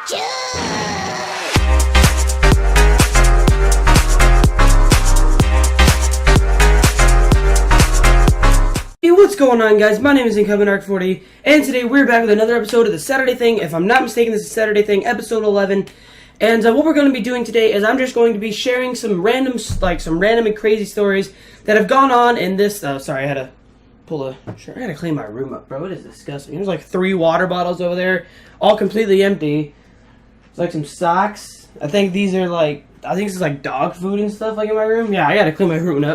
Hey, what's going on, guys? My name is IncomingArc40, and today we're back with another episode of the Saturday Thing. If I'm not mistaken, this is Saturday Thing, episode 11. And what we're going to be doing today is I'm just going to be sharing some random and crazy stories that have gone on in this. Sorry, I had to pull a shirt. I gotta clean my room up, bro. It is disgusting. There's like 3 water bottles over there, all completely empty. There's like some socks. I think these are like, this is like dog food and stuff like in my room. Yeah, I gotta clean my room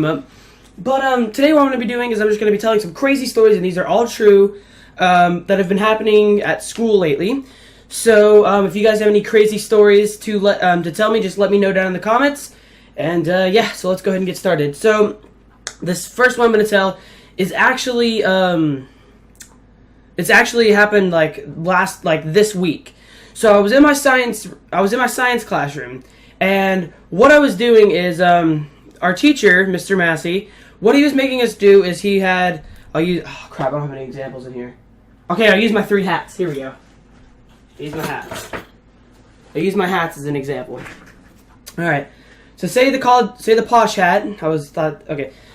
up. But today what I'm going to be doing is I'm just going to be telling some crazy stories, and these are all true, that have been happening at school lately. So if you guys have any crazy stories to tell me, just let me know down in the comments. And yeah, so let's go ahead and get started. So this first one I'm going to tell is actually it's actually happened this week. So I was in my science classroom, and what I was doing is our teacher, Mr. Massey, what he was making us do is I don't have any examples in here. Okay, I'll use my 3 hats. Here we go. I use my hats as an example. Alright, so say the posh hat.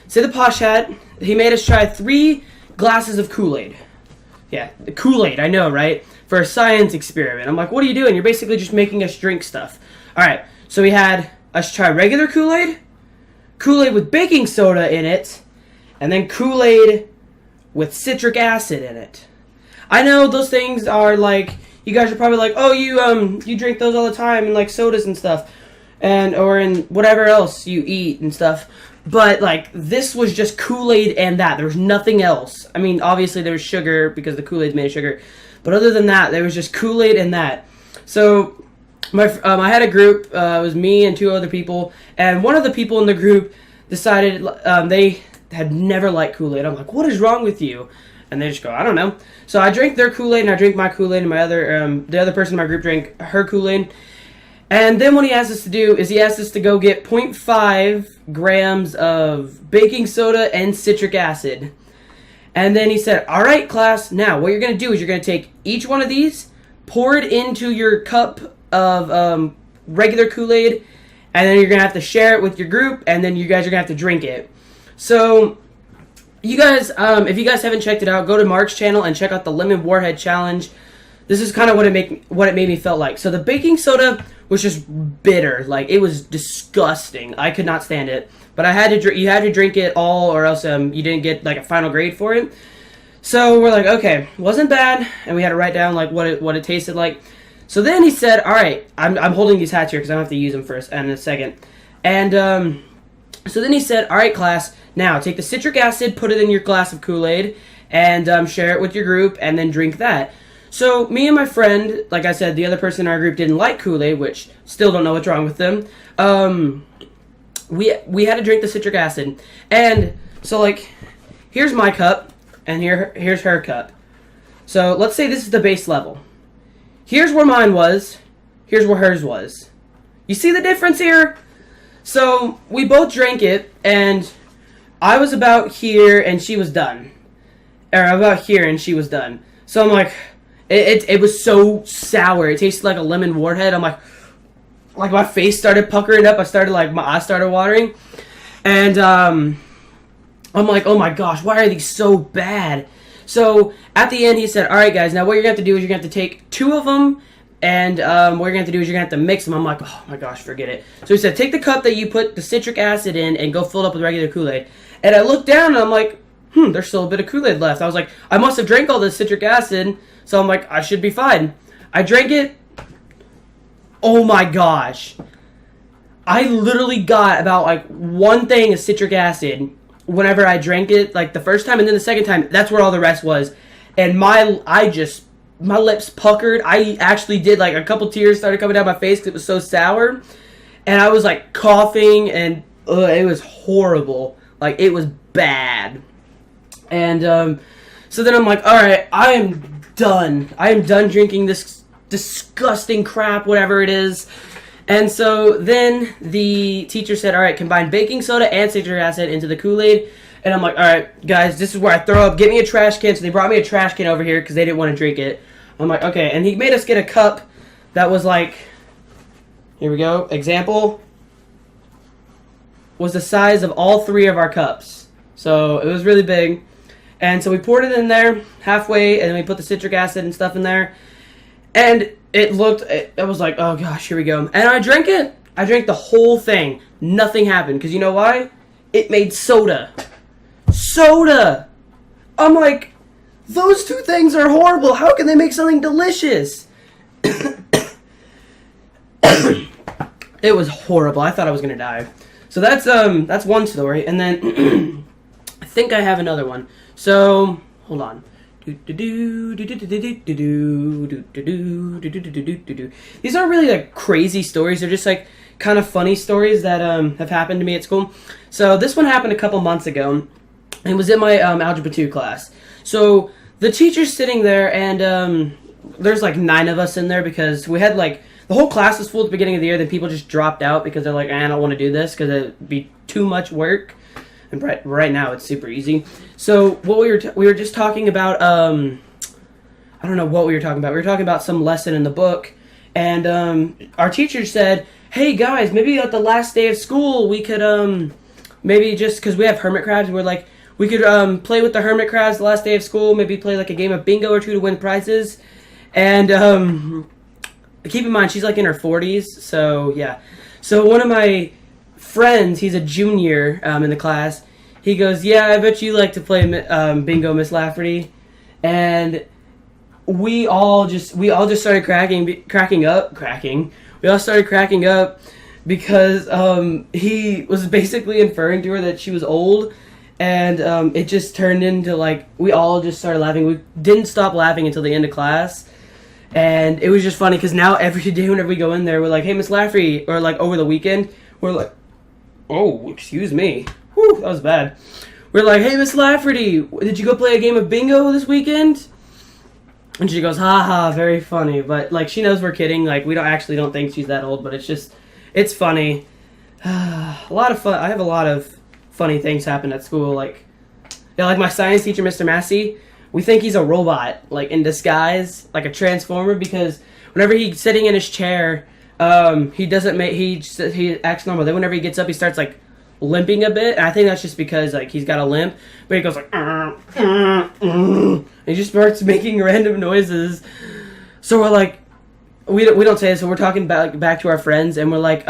Say the posh hat. He made us try 3 glasses of Kool-Aid. Yeah, the Kool-Aid, I know, right? For a science experiment. I'm like, what are you doing? You're basically just making us drink stuff. Alright, so he had us try regular Kool-Aid with baking soda in it, and then Kool-Aid with citric acid in it. I know those things are like, you guys are probably like, oh, you drink those all the time in like sodas and stuff, or in whatever else you eat and stuff. But like, this was just Kool-Aid and that. There was nothing else. I mean, obviously there was sugar because the Kool-Aid's made of sugar, but other than that, there was just Kool-Aid and that. So I had a group. It was me and 2 other people, and one of the people in the group decided they had never liked Kool-Aid. I'm like, what is wrong with you? And they just go, I don't know. So I drank their Kool-Aid, and I drank my Kool-Aid, and the other person in my group drank her Kool-Aid. And then what he asked us to do is he asked us to go get 0.5 grams of baking soda and citric acid. And then he said, all right, class, now what you're going to do is you're going to take each one of these, pour it into your cup of regular Kool-Aid, and then you're going to have to share it with your group, and then you guys are going to have to drink it. So, you guys, if you guys haven't checked it out, go to Mark's channel and check out the Lemon Warhead Challenge. This is kind of what it made me feel like. So the baking soda was just bitter. Like, it was disgusting. I could not stand it. But you had to drink it all, or else you didn't get like a final grade for it. So we're like, okay, wasn't bad, and we had to write down like what it tasted like. So then he said, all right, I'm holding these hats here because I don't have to use them first and in a second. And so then he said, all right, class, now take the citric acid, put it in your glass of Kool-Aid, and share it with your group, and then drink that. So me and my friend, like I said, the other person in our group didn't like Kool-Aid, which still don't know what's wrong with them. We had to drink the citric acid. And so, like, here's my cup, and here's her cup. So let's say this is the base level. Here's where mine was. Here's where hers was. You see the difference here? So we both drank it, and I was about here, and she was done. Or about here, and she was done. So I'm like, it was so sour. It tasted like a lemon warhead. I'm like my face started puckering up. My eyes started watering, and I'm like, oh my gosh, why are these so bad? So at the end, he said, all right, guys, now what you're going to have to do is you're going to have to take 2 of them, and what you're going to have to do is you're going to have to mix them. I'm like, oh my gosh, forget it. So he said, take the cup that you put the citric acid in and go fill it up with regular Kool-Aid. And I looked down, and I'm like, there's still a bit of Kool-Aid left. I was like, I must have drank all this citric acid, so I'm like, I should be fine. I drank it. Oh my gosh. I literally got about like 1 thing of citric acid whenever I drank it, like the first time, and then the second time, that's where all the rest was. And my lips puckered. I actually did, like, a couple tears started coming down my face because it was so sour. And I was, like, coughing, and it was horrible. Like, it was bad. And so then I'm like, all right, I am done. I am done drinking this disgusting crap, whatever it is. And so then the teacher said, all right, combine baking soda and citric acid into the Kool-Aid. And I'm like, all right, guys, this is where I throw up. Get me a trash can. So they brought me a trash can over here because they didn't want to drink it. I'm like, okay. And he made us get a cup that was like, here we go, example, was the size of all 3 of our cups. So it was really big. And so we poured it in there halfway, and then we put the citric acid and stuff in there. And it was like, oh gosh, here we go. And I drank it. I drank the whole thing. Nothing happened. Because you know why? It made soda. Soda! I'm like, those 2 things are horrible. How can they make something delicious? It was horrible. I thought I was going to die. So that's one story. And then I think I have another one. So, hold on. These aren't really like crazy stories. They're just like kind of funny stories that have happened to me at school. So this one happened a couple months ago. It was in my Algebra 2 class. So the teacher's sitting there, and there's like 9 of us in there because we had like, the whole class was full at the beginning of the year. Then people just dropped out because they're like, I don't want to do this because it'd be too much work. And right now it's super easy. So what we were just talking about, I don't know what we were talking about. We were talking about some lesson in the book, and our teacher said, hey guys, maybe at the last day of school we could maybe just, because we have hermit crabs, and we're like, we could play with the hermit crabs the last day of school, maybe play like a game of bingo or 2 to win prizes. And keep in mind, she's like in her 40s, so yeah. So one of my friends, he's a junior in the class, he goes, yeah, I bet you like to play bingo, Miss Lafferty. And we all just started cracking up. We all started cracking up because he was basically inferring to her that she was old, and it just turned into like, we all just started laughing. We didn't stop laughing until the end of class. And it was just funny because now every day whenever we go in there, we're like, hey, Miss Lafferty, or like over the weekend, we're like, oh, excuse me. Whew, that was bad. We're like, hey, Miss Lafferty, did you go play a game of bingo this weekend? And she goes, haha, very funny. But like, she knows we're kidding. Like, we don't think she's that old, but it's funny. A lot of fun. I have a lot of funny things happen at school. Like, yeah, like my science teacher, Mr. Massey, we think he's a robot, like in disguise, like a transformer, because whenever he's sitting in his chair, he acts normal. Then whenever he gets up, he starts like limping a bit, and I think that's just because like he's got a limp. But he goes like, and he just starts making random noises. So we're like, we don't say this. So we're talking back to our friends, and we're like,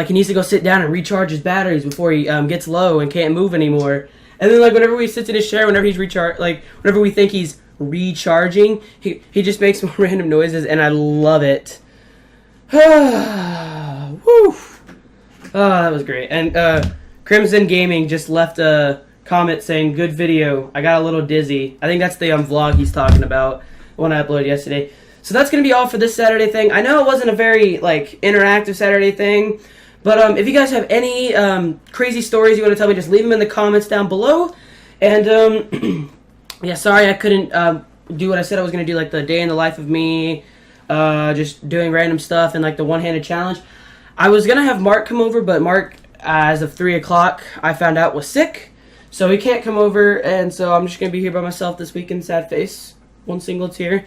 he needs to go sit down and recharge his batteries before he gets low and can't move anymore. And then like whenever we sits in his chair, whenever he's whenever we think he's recharging, he just makes more random noises, and I love it. Woo! Oh, that was great. And Crimson Gaming just left a comment saying, good video. I got a little dizzy. I think that's the vlog he's talking about, the one I uploaded yesterday. So that's going to be all for this Saturday thing. I know it wasn't a very like interactive Saturday thing, but if you guys have any crazy stories you want to tell me, just leave them in the comments down below. And yeah, sorry I couldn't do what I said I was going to do, like the day in the life of me, just doing random stuff, and like the one-handed challenge. I was going to have Mark come over, but Mark, as of 3 o'clock, I found out was sick. So he can't come over, and so I'm just going to be here by myself this weekend, sad face. One single tear.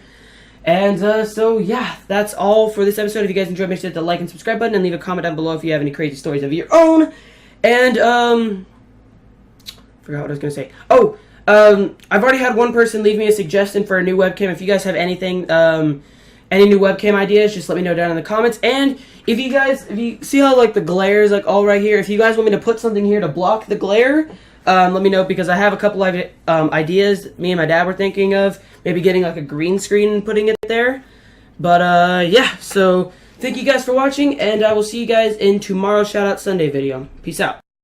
And so, yeah, that's all for this episode. If you guys enjoyed, make sure to hit the like and subscribe button, and leave a comment down below if you have any crazy stories of your own. And, forgot what I was going to say. Oh, I've already had one person leave me a suggestion for a new webcam. If you guys have anything, any new webcam ideas, just let me know down in the comments. And if you see how like the glare is like all right here, if you guys want me to put something here to block the glare, let me know, because I have a couple of ideas me and my dad were thinking of, maybe getting like a green screen and putting it there. But yeah, so thank you guys for watching, and I will see you guys in tomorrow's Shout Out Sunday video. Peace out.